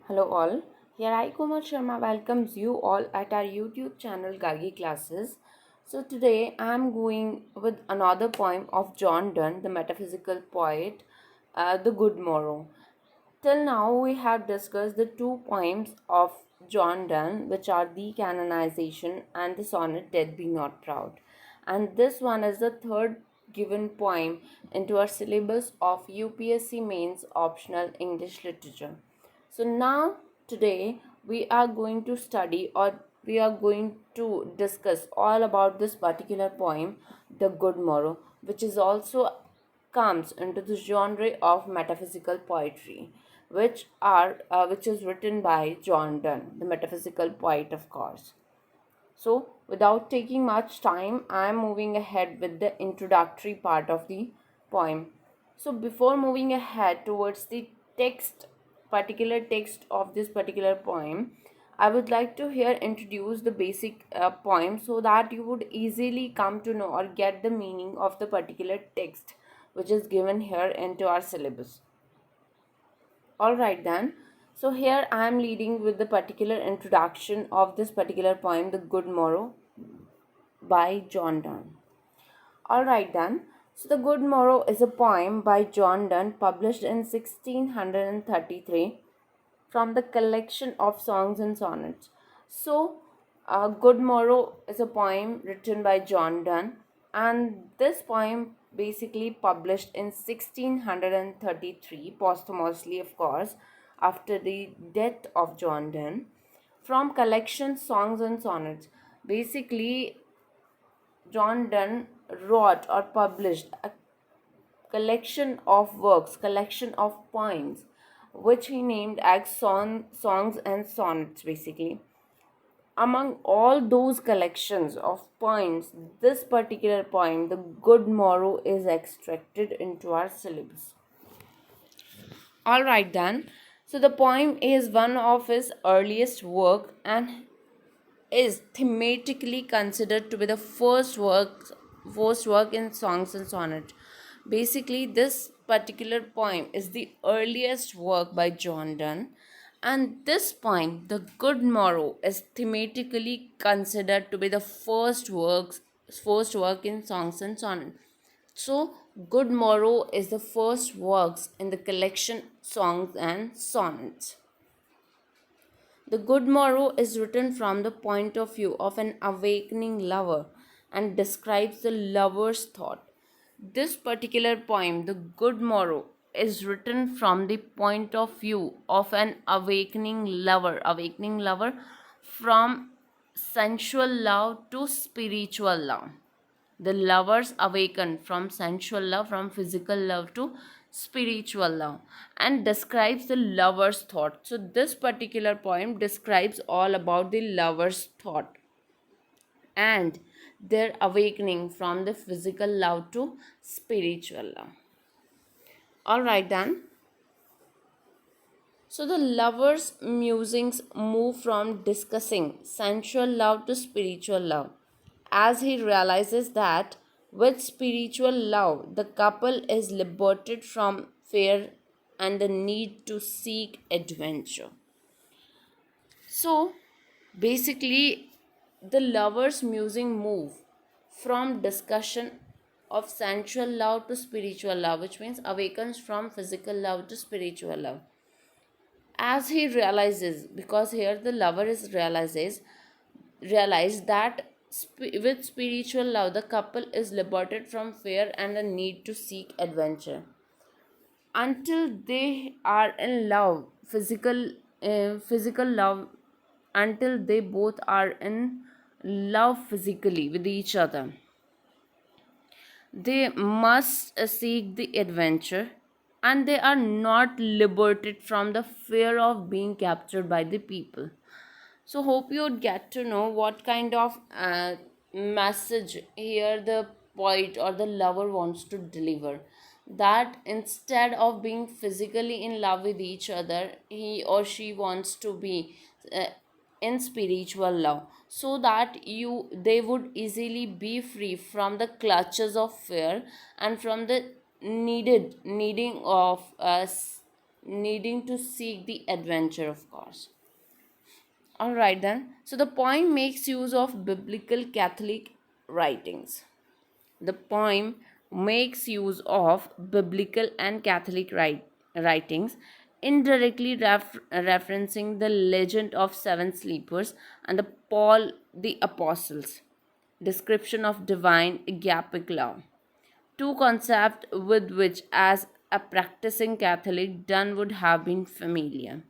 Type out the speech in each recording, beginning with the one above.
Hello all, here I Kumar Sharma welcomes you all at our YouTube channel Gargi classes. So today I am going with another poem of John Donne, the metaphysical poet, The Good-Morrow. Till now we have discussed the two poems of John Donne, which are The Canonization and the sonnet Death Be Not Proud. And this one is the third given poem into our syllabus of UPSC mains optional English literature. So now today we are going to study, or we are going to discuss all about this particular poem, The Good-Morrow, which is also comes into the genre of metaphysical poetry, which is written by John Donne, the metaphysical poet, of course. So, without taking much time, I am moving ahead with the introductory part of the poem. So, before moving ahead towards the particular text of this particular poem, I would like to here introduce the basic poem so that you would easily come to know or get the meaning of the particular text which is given here into our syllabus. Alright then, so here I am leading with the particular introduction of this particular poem, The Good-Morrow by John Donne. Alright then, so The Good-Morrow is a poem by John Donne published in 1633 from the collection of songs and sonnets. So, Good-Morrow is a poem written by John Donne, and this poem basically published in 1633, posthumously, of course, after the death of John Donne, from collection songs and sonnets. Basically, John Donne wrote or published a collection of works, collection of poems, which he named as songs and sonnets, basically. Among all those collections of poems, this particular poem, The Good-Morrow, is extracted into our syllabus. Alright then, so the poem is one of his earliest work and is thematically considered to be the first work in songs and sonnets. Basically, this particular poem is the earliest work by John Donne, and this poem, The Good-Morrow, is thematically considered to be the first work in songs and sonnets. So, Good-Morrow is the first works in the collection Songs and Sonnets. The Good-Morrow is written from the point of view of an awakening lover and describes the lover's thought. This particular poem, The Good-Morrow, is written from the point of view of an awakening lover from sensual love to spiritual love. The lovers awaken from sensual love, from physical love to spiritual love, and describes the lover's thought. So this particular poem describes all about the lover's thought and their awakening from the physical love to spiritual love. Alright then. So the lover's musings move from discussing sensual love to spiritual love, as he realizes that with spiritual love, the couple is liberated from fear and the need to seek adventure. So basically, the lovers' musing move from discussion of sensual love to spiritual love, which means awakens from physical love to spiritual love. As he realizes, because here the lover is realized that with spiritual love the couple is liberated from fear and the need to seek adventure. Until they are in love, physical love, until they both are in love physically with each other, they must seek the adventure, and they are not liberated from the fear of being captured by the people. So hope you would get to know what kind of message here the poet or the lover wants to deliver. That instead of being physically in love with each other, he or she wants to be uh, in spiritual love, so that they would easily be free from the clutches of fear and from the needing of needing to seek the adventure, of course. Alright then. So the poem makes use of biblical Catholic writings. The poem makes use of biblical and Catholic writings, indirectly referencing the legend of seven sleepers and the Paul the Apostles. Description of divine agapic love. Two concepts with which, as a practicing Catholic, Donne would have been familiar.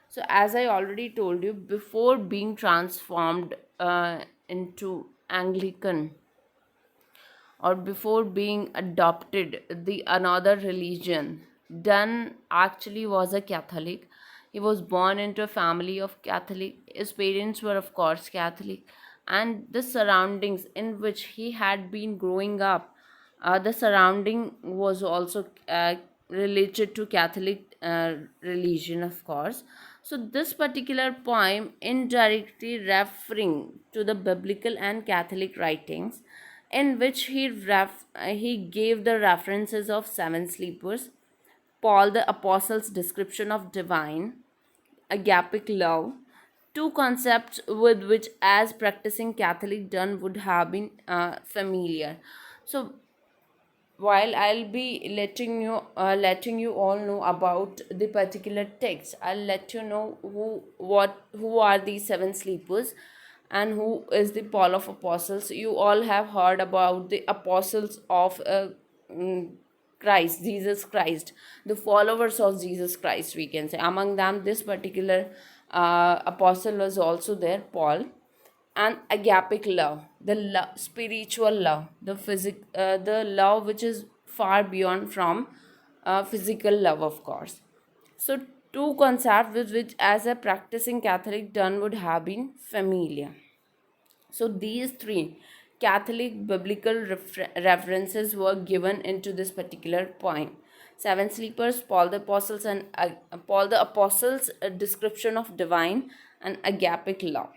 So, as I already told you, before being transformed into Anglican, or before being adopted the another religion, Donne actually was a Catholic. He was born into a family of Catholic. His parents were, of course, Catholic, and the surroundings in which he had been growing up, the surrounding was also related to Catholic religion, of course. So this particular poem indirectly referring to the biblical and Catholic writings, in which he gave the references of seven sleepers, Paul the Apostle's description of divine agapic love, two concepts with which, as practicing Catholic, Donne would have been familiar. So while I'll be letting you all know about the particular text, I'll let you know who are these seven sleepers and who is the Paul of Apostles. You all have heard about the apostles of mm, Christ, Jesus Christ, the followers of Jesus Christ, we can say. Among them, this particular apostle was also there, Paul. And agapic love, the spiritual love, the love which is far beyond from physical love, of course. So two concepts with which, as a practicing Catholic, Donne would have been familiar. So these three Catholic biblical references were given into this particular poem. Seven sleepers, Paul the Apostles, and Paul the Apostles' description of divine and agapic love.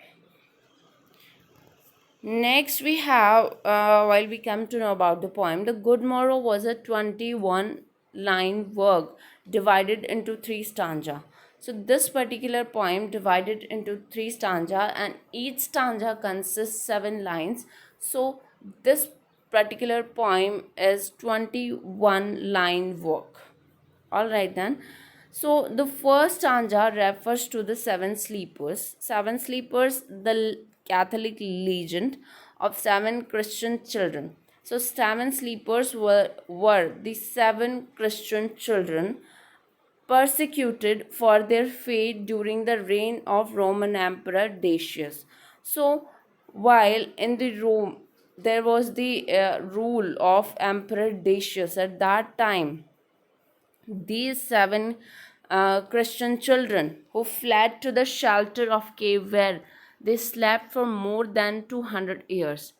Next, we have, while we come to know about the poem, the Good-Morrow was a 21-line work divided into three stanza. So this particular poem divided into three stanza, and each stanza consists 7 lines. So this particular poem is 21-line work. Alright then. So the first stanza refers to the seven sleepers. Seven sleepers, the Catholic legend of seven Christian children. So seven sleepers were the seven Christian children persecuted for their faith during the reign of Roman Emperor Decius. So while in the Rome there was the rule of Emperor Decius at that time, these seven Christian children who fled to the shelter of cave where they slept for more than 200 years.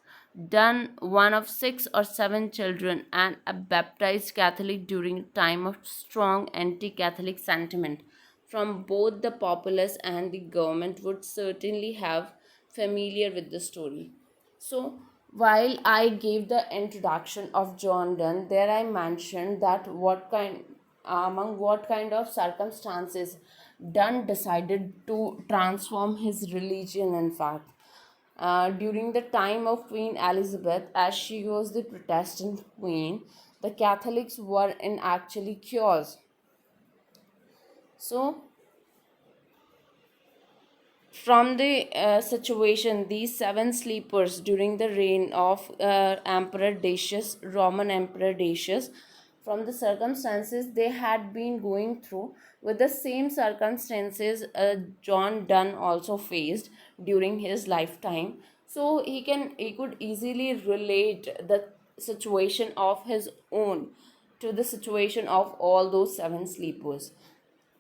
Donne, one of 6 or 7 children and a baptized Catholic during a time of strong anti-Catholic sentiment from both the populace and the government, would certainly have familiar with the story. So while I gave the introduction of John Donne, there I mentioned that among what kind of circumstances Donne decided to transform his religion. In fact, during the time of Queen Elizabeth, as she was the Protestant queen, the Catholics were in actually chaos. So from the situation, these seven sleepers during the reign of Emperor Decius, Roman Emperor Decius, from the circumstances they had been going through, with the same circumstances John Donne also faced during his lifetime. So he could easily relate the situation of his own to the situation of all those seven sleepers.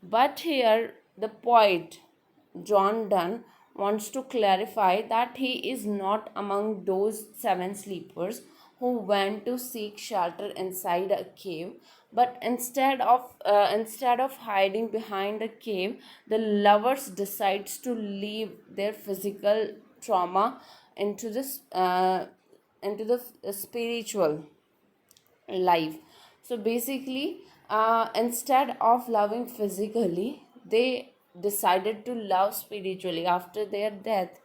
But here the poet John Donne wants to clarify that he is not among those seven sleepers who went to seek shelter inside a cave, but instead of hiding behind a cave, the lovers decides to leave their physical trauma into this into the spiritual life. So basically, Instead of loving physically, they decided to love spiritually after their death,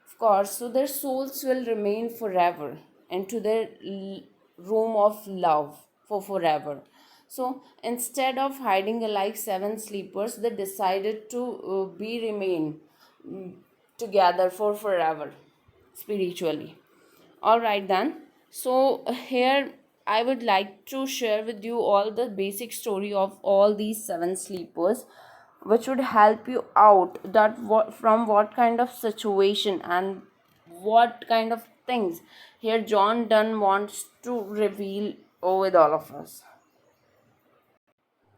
of course. So their souls will remain forever into their room of love for forever. So instead of hiding like seven sleepers, they decided to be remain together for forever spiritually. All right then. So here I would like to share with you all the basic story of all these seven sleepers, which would help you out that from what kind of situation and what kind of things here John Donne wants to reveal with all of us.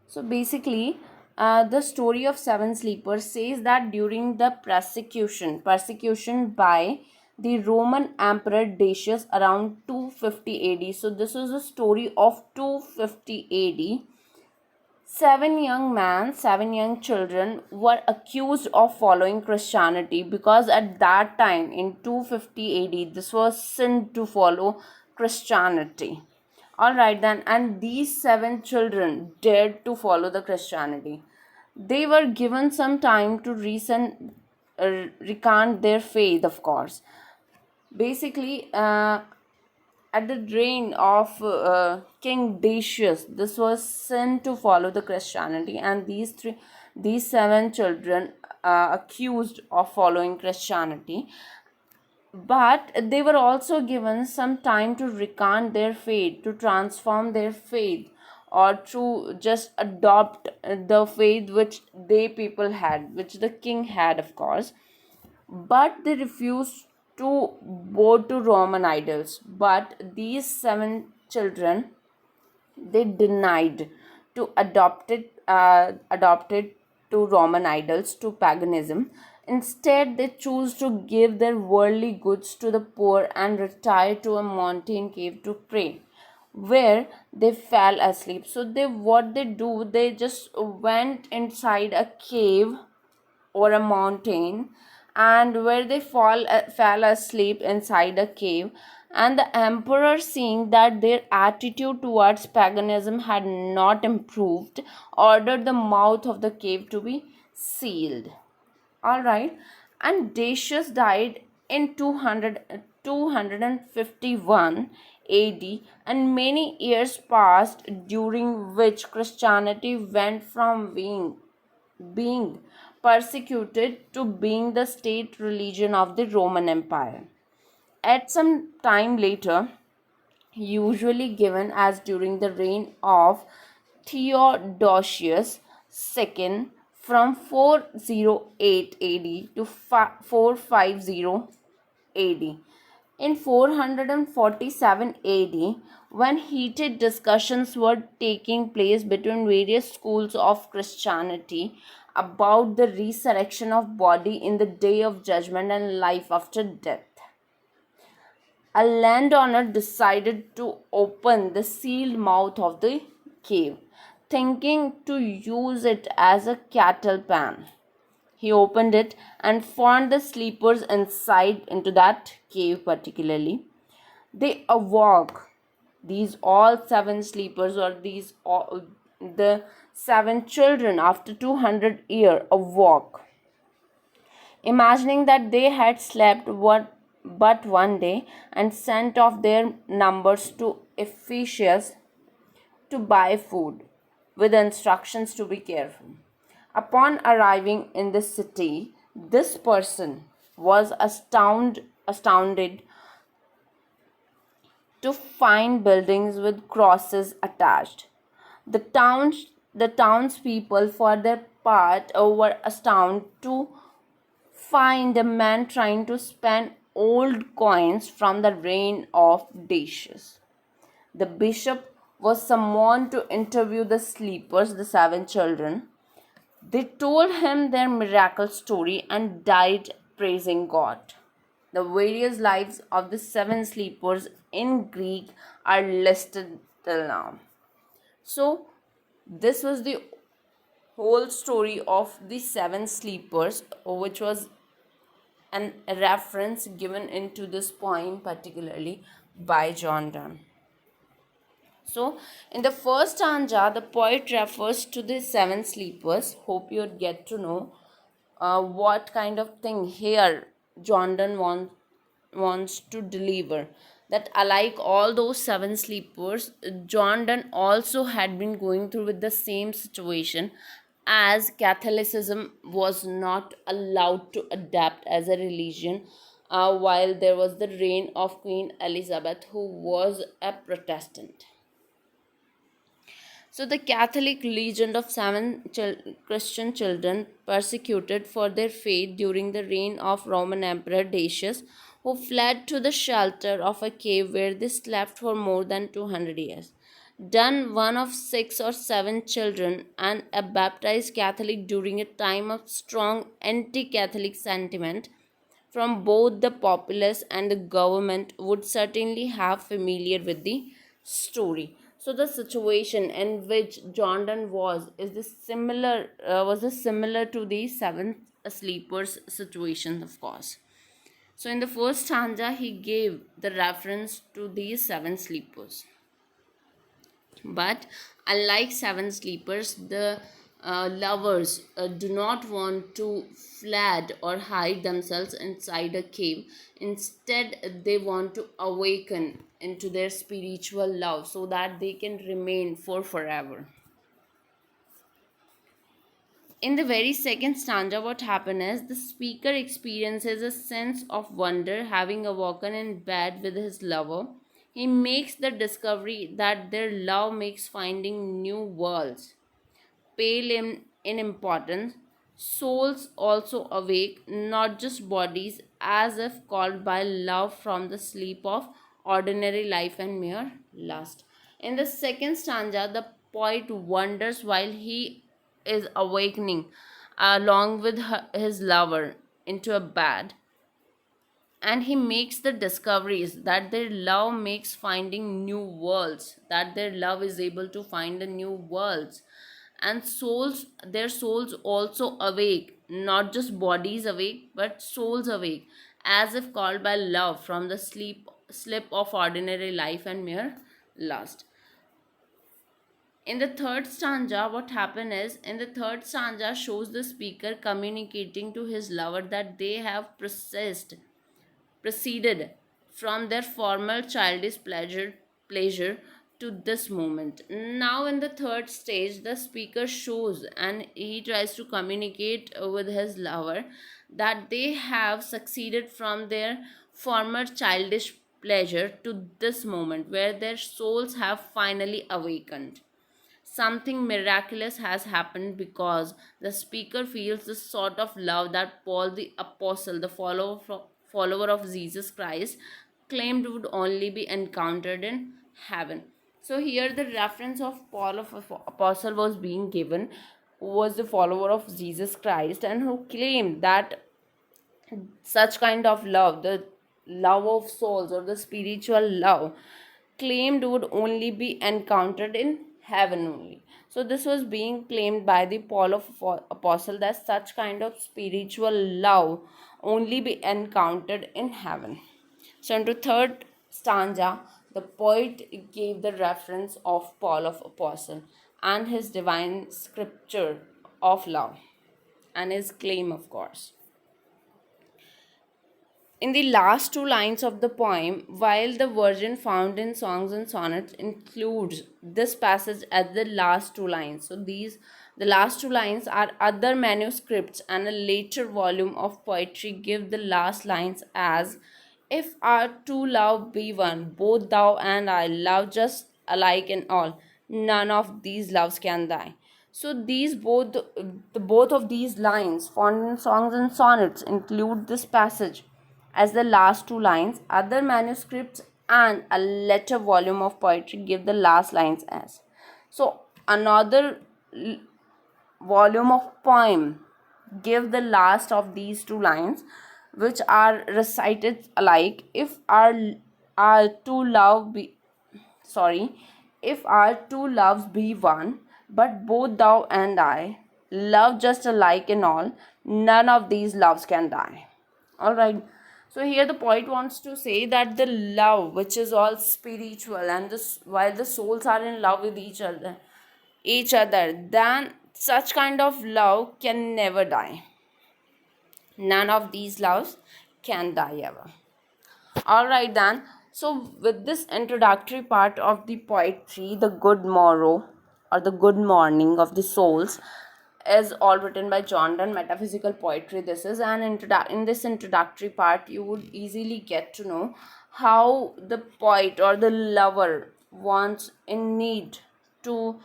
So basically, the story of seven sleepers says that during the persecution by the Roman Emperor Decius around 250 AD. So this is the story of 250 AD. Seven young children were accused of following Christianity, because at that time in 250 AD this was sin to follow Christianity. Alright then, and these seven children dared to follow the Christianity. They were given some time to recant their faith, of course. Basically, at the reign of King Decius, this was sent to follow the Christianity, and these seven children accused of following Christianity, but they were also given some time to recant their faith, to transform their faith, or to just adopt the faith which they people had, which the king had, of course. But they refused to bow to Roman idols. But these seven children, they denied to adopted to Roman idols, to paganism. Instead, they chose to give their worldly goods to the poor and retire to a mountain cave to pray, where they fell asleep. So what they do, they just went inside a cave or a mountain, and where they fell asleep inside a cave. And the emperor, seeing that their attitude towards paganism had not improved, ordered the mouth of the cave to be sealed. All right. And Decius died in 251 AD, and many years passed, during which Christianity went from being persecuted to being the state religion of the Roman Empire. At some time later, usually given as during the reign of Theodosius II from 408 AD to 450 AD. In 447 AD, when heated discussions were taking place between various schools of Christianity about the resurrection of body in the day of judgment and life after death, a landowner decided to open the sealed mouth of the cave, thinking to use it as a cattle pen. He opened it and found the sleepers inside into that cave particularly. They awoke. These all seven sleepers, or the seven children, after 200 years awoke, imagining that they had slept but one day, and sent off their numbers to Ephesus to buy food, with instructions to be careful. Upon arriving in the city, this person was astounded to find buildings with crosses attached. The townspeople, for their part, were astounded to find a man trying to spend old coins from the reign of Decius. The bishop was summoned to interview the sleepers, the seven children. They told him their miracle story and died praising God. The various lives of the seven sleepers in Greek are listed till now. So, this was the whole story of the seven sleepers, which was an reference given into this poem particularly by John Donne. So, in the first stanza, the poet refers to the seven sleepers. Hope you get to know what kind of thing here John Donne wants to deliver. That alike all those seven sleepers, John Donne also had been going through with the same situation, as Catholicism was not allowed to adapt as a religion while there was the reign of Queen Elizabeth, who was a Protestant. So, the Catholic legend of seven Christian children persecuted for their faith during the reign of Roman Emperor Decius, who fled to the shelter of a cave where they slept for more than 200 years. Donne, one of six or seven children, and a baptized Catholic during a time of strong anti Catholic sentiment from both the populace and the government, would certainly have familiar with the story. So the situation in which John Donne was this similar to the seven sleepers situation, of course. So in the first stanza, he gave the reference to these seven sleepers. But unlike seven sleepers, the lovers do not want to fled or hide themselves inside a cave. Instead, they want to awaken into their spiritual love so that they can remain for forever. In the very second stanza, what happened is the speaker experiences a sense of wonder having awoken in bed with his lover. He makes the discovery that their love makes finding new worlds pale in importance. Souls also awake, not just bodies, as if called by love from the sleep of ordinary life and mere lust. In the second stanza, the poet wonders while he is awakening along with his lover into a bed, and he makes the discoveries that their love makes finding new worlds, that their love is able to find the new worlds, and their souls also awake, not just bodies awake but souls awake, as if called by love from the slip of ordinary life and mere lust. In the third stanza, what happened is, in the third stanza shows the speaker communicating to his lover that they have proceeded from their former childish pleasure to this moment. Now, in the third stage, the speaker shows and he tries to communicate with his lover that they have succeeded from their former childish pleasure to this moment where their souls have finally awakened. Something miraculous has happened because the speaker feels the sort of love that Paul the Apostle, the follower of Jesus Christ, claimed would only be encountered in heaven. So here the reference of Paul of Apostle was being given, who was the follower of Jesus Christ and who claimed that such kind of love, the love of souls or the spiritual love, claimed would only be encountered in heaven only. So this was being claimed by the Paul of Apostle, that such kind of spiritual love only be encountered in heaven. So into third stanza, the poet gave the reference of Paul of Apostle and his divine scripture of love and his claim, of course. In the last two lines of the poem, while the version found in songs and sonnets includes this passage as the last two lines. So the last two lines are other manuscripts, and a later volume of poetry give the last lines as, if our true love be one, both thou and I love just alike in all, none of these loves can die. So these both of these lines found in songs and sonnets include this passage as the last two lines. Other manuscripts and a later volume of poetry give the last lines as. So another volume of poem give the last of these two lines, which are recited alike. Our two love be sorry, if our two loves be one, but both thou and I love just alike in all, none of these loves can die. All right. So here the poet wants to say that the love which is all spiritual, and this while the souls are in love with each other, then such kind of love can never die. None of these loves can die ever. Alright then. So with this introductory part of the poetry, the good morrow or the good morning of the souls is all written by John Donne, metaphysical poetry. This is an in this introductory part you would easily get to know how the poet or the lover wants in need to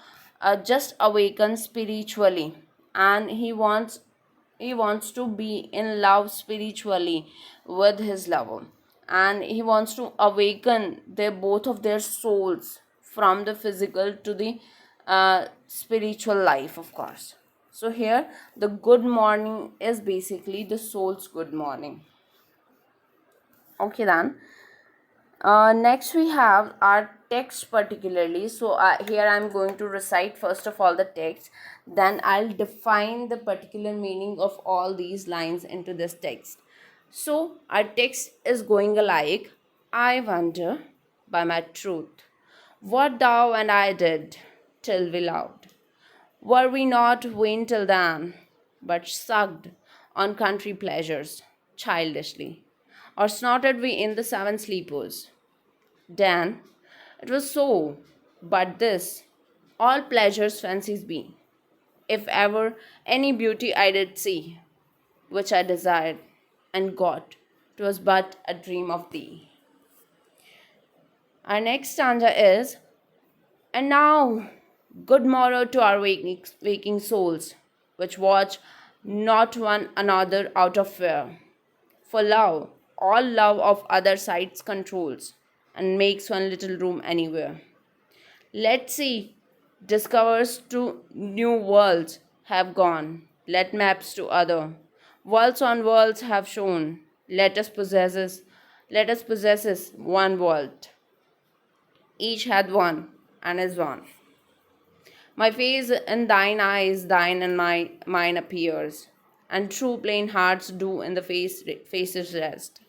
just awaken spiritually, and he wants to be in love spiritually with his lover, and he wants to awaken both of their souls from the physical to the spiritual life, of course. So here the good morning is basically the soul's good morning. Okay then. Next we have our text particularly. So here I'm going to recite first of all the text, then I'll define the particular meaning of all these lines into this text. So our text is going like, I wonder by my truth what thou and I did till we loved. Were we not vain till then, but sucked on country pleasures childishly, or snorted we in the seven sleepers? Dan, it was so, but this, all pleasures fancies be, if ever any beauty I did see, which I desired and got, 'twas but a dream of thee. Our next stanza is, and now, good morrow to our waking souls, which watch not one another out of fear. For love, all love of other sides controls, and makes one little room anywhere. Let's see, discovers to new worlds have gone, let maps to other. Worlds on worlds have shown, let us possess one world. Each hath one, and is one. My face in thine eyes, thine and mine appears, and true plain hearts do in the faces rest.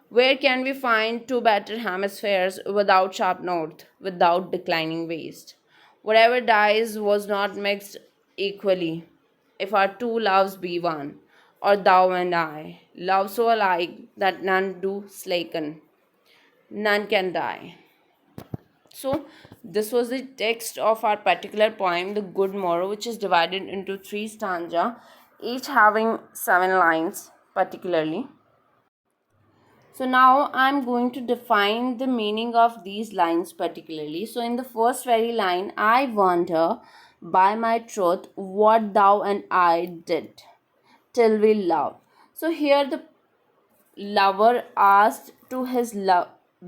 Where can we find two better hemispheres without sharp north, without declining waste? Whatever dies was not mixed equally. If our two loves be one, or thou and I, love so alike that none do slacken, none can die. So, this was the text of our particular poem, The Good Morrow, which is divided into 3 stanzas, each having 7 lines particularly. So now I'm going to define the meaning of these lines particularly. So in the first very line, I wonder by my truth what thou and I did till we loved. So here the lover asked to his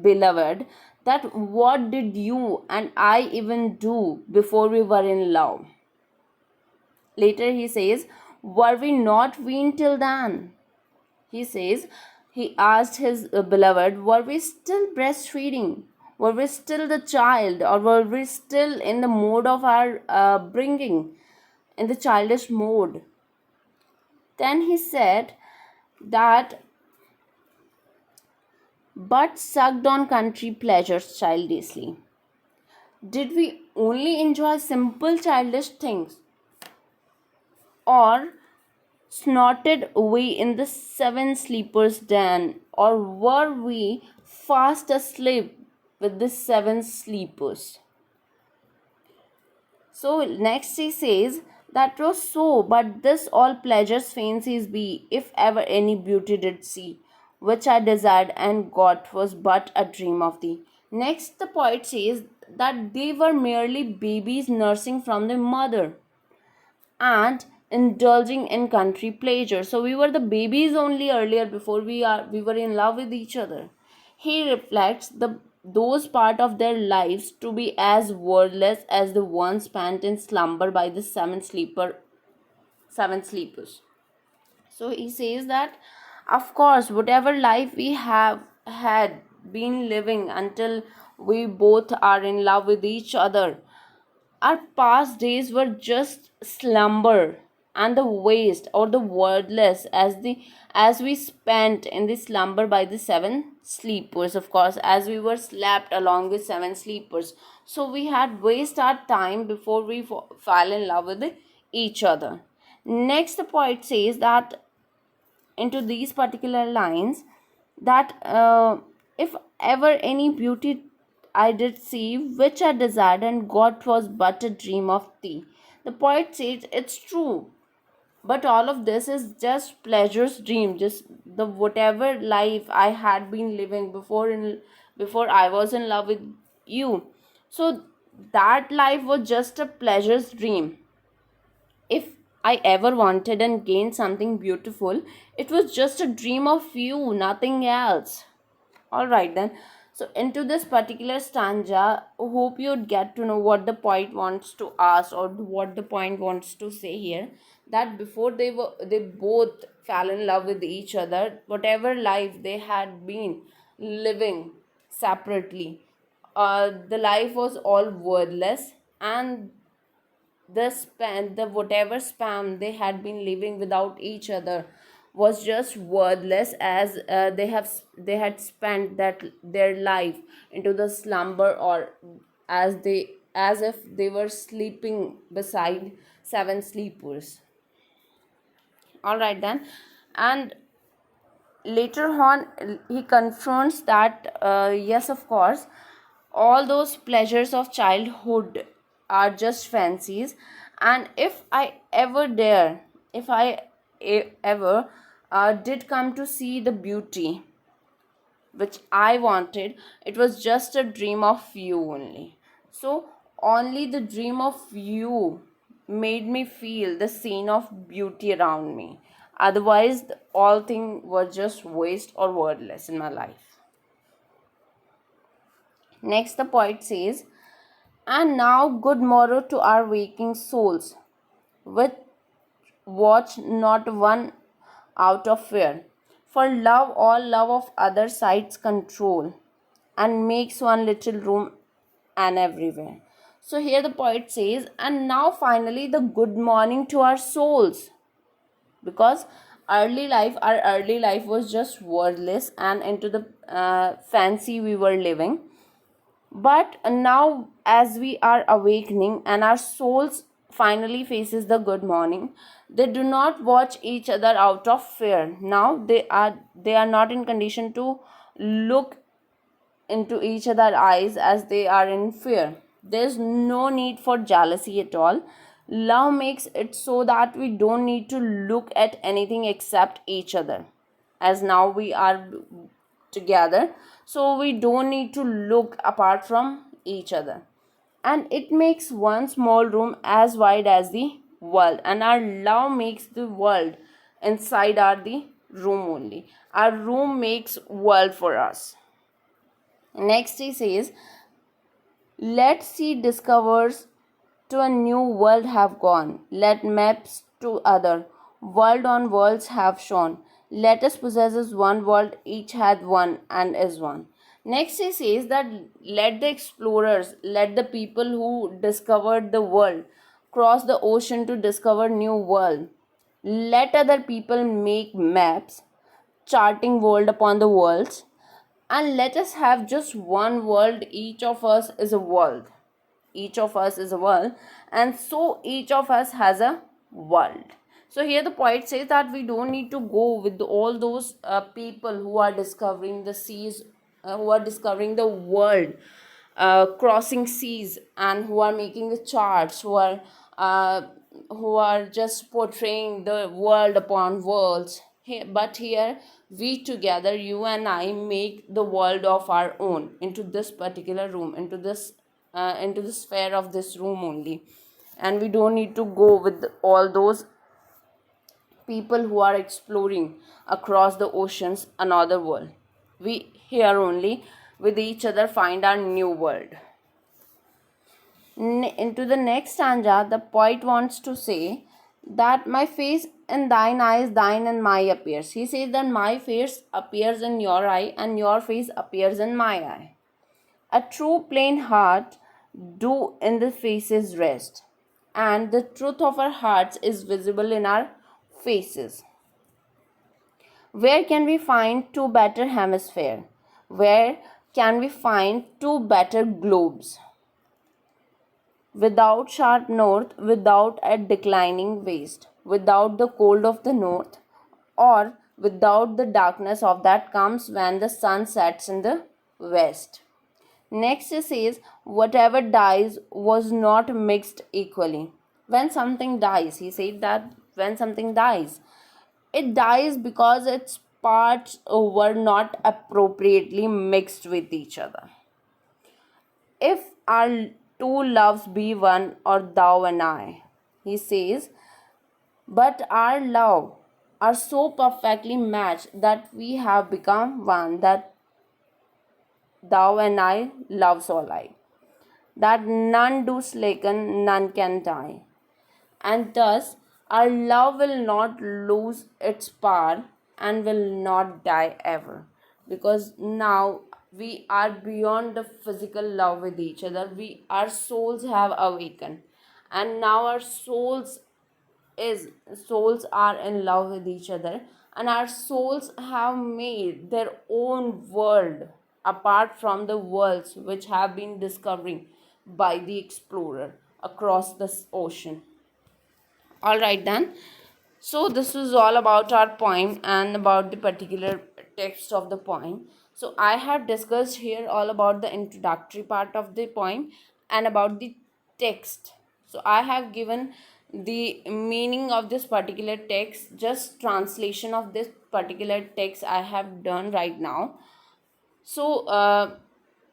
beloved that what did you and I even do before we were in love. Later he says, were we not weaned till then? He says, he asked his beloved, were we still breastfeeding? Were we still the child? Or were we still in the mode of our bringing, in the childish mode? Then he said that, but sucked on country pleasures childishly. Did we only enjoy simple childish things? Or snorted we in the 7 sleepers' den, or were we fast asleep with the 7 sleepers? So next he says, that was so, but this all pleasures fancies be, if ever any beauty did see, which I desired and got was but a dream of thee. Next the poet says that they were merely babies nursing from their mother and indulging in country pleasure. So we were the babies only earlier before we were in love with each other. He reflects those part of their lives to be as wordless as the one spent in slumber by the seven sleepers. So he says that, of course, whatever life we have had been living until we both are in love with each other, our past days were just slumber and the waste or the wordless as we spent in the slumber by the seven sleepers. Of course, as we were slept along with seven sleepers, so we had waste our time before we fell in love with each other. Next, the poet says that into these particular lines that if ever any beauty I did see which I desired and got was but a dream of thee. The poet says it's true, but all of this is just pleasure's dream, just the whatever life I had been living before I was in love with you. So that life was just a pleasure's dream. If I ever wanted and gained something beautiful, it was just a dream of you, nothing else. Alright then. So into this particular stanza, hope you'd get to know what the poet wants to ask or what the poet wants to say here. That before they both fell in love with each other, whatever life they had been living separately, the life was all worthless, and the whatever spam they had been living without each other was just worthless, as they had spent that their life into the slumber, or as if they were sleeping beside seven sleepers. All right then. And later on he confronts that yes, of course, all those pleasures of childhood are just fancies, and if I ever did come to see the beauty which I wanted, it was just a dream of you only. So only the dream of you made me feel the scene of beauty around me. Otherwise, all things were just waste or wordless in my life. Next, the poet says, and now good morrow to our waking souls, with watch not one out of fear. For love all love of other sides control, and makes one little room and everywhere. So here the poet says, and now finally the good morning to our souls, because our early life was just wordless and into the fancy we were living. But now, as we are awakening and our souls finally faces the good morning, they do not watch each other out of fear. Now they are not in condition to look into each other's eyes as they are in fear. There's no need for jealousy at all. Love makes it so that we don't need to look at anything except each other. As now we are together, so we don't need to look apart from each other. And it makes one small room as wide as the world. And our love makes the world inside our the room only. Our room makes world for us. Next he says, let sea discovers to a new world have gone. Let maps to other world on worlds have shone. Let us possesses one world, each hath one and is one. Next he says that let the explorers, let the people who discovered the world cross the ocean to discover new world. Let other people make maps, charting world upon the worlds, and let us have just one world. Each of us is a world, each of us is a world, and so each of us has a world. So here the poet says that we don't need to go with all those people who are discovering the seas, who are discovering the world, crossing seas, and who are making the charts, uh, who are just portraying the world upon worlds. But here we together, you and I, make the world of our own into this particular room, into the sphere of this room only. And we don't need to go with all those people who are exploring across the oceans another world. We here only with each other find our new world. Into the next stanza, the poet wants to say that my face in thine eyes, thine and my appears. He says that my face appears in your eye and your face appears in my eye. A true plain heart do in the faces rest, and the truth of our hearts is visible in our faces. Where can we find two better hemispheres? Where can we find two better globes? Without sharp north, without a declining west, without the cold of the north, or without the darkness of that comes when the sun sets in the west. Next it says, whatever dies was not mixed equally. When something dies, he said that when something dies, it dies because its parts were not appropriately mixed with each other. If our two loves be one, or thou and I, he says, but our love are so perfectly matched that we have become one, that thou and I love so alike, that none do slacken, none can die. And thus our love will not lose its power and will not die ever, because now we are beyond the physical love with each other. Our souls have awakened, and now our souls are in love with each other, and our souls have made their own world apart from the worlds which have been discovering by the explorer across this ocean. All right then. So this is all about our poem and about the particular text of the poem. So I have discussed here all about the introductory part of the poem and about the text. So I have given the meaning of this particular text, just translation of this particular text I have done right now. So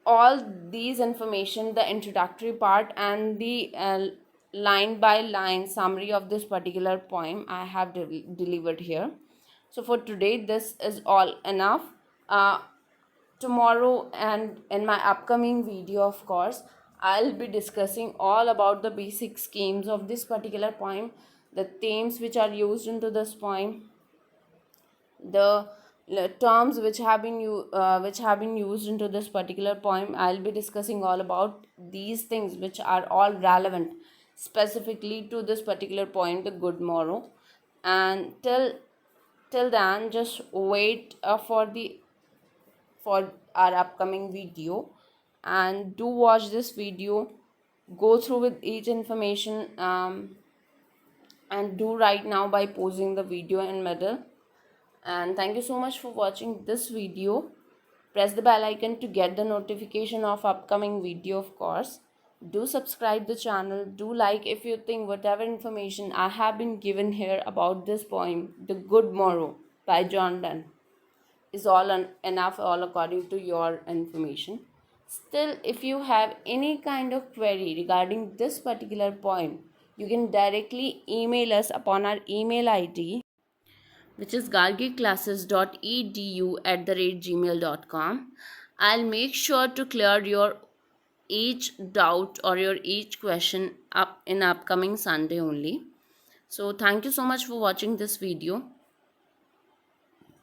all these information, the introductory part and the line by line summary of this particular poem I have delivered here. So for today this is all enough. Tomorrow and in my upcoming video, of course, I'll be discussing all about the basic schemes of this particular poem, the themes which are used into this poem, the terms which have been used into this particular poem. I'll be discussing all about these things which are all relevant specifically to this particular poem, the Good-Morrow. And till then, just wait for our upcoming video, and do watch this video, go through with each information, and do right now by pausing the video in middle. And thank you so much for watching this video. Press the bell icon to get the notification of upcoming video, of course. Do subscribe the channel. Do like if you think whatever information I have been given here about this poem, The Good-Morrow by Donne, is all enough, all according to your information. Still, if you have any kind of query regarding this particular poem, you can directly email us upon our email ID, which is gargiclasses.edu@gmail.com. I'll make sure to clear your each doubt or your each question up in upcoming Sunday only. So thank you so much for watching this video.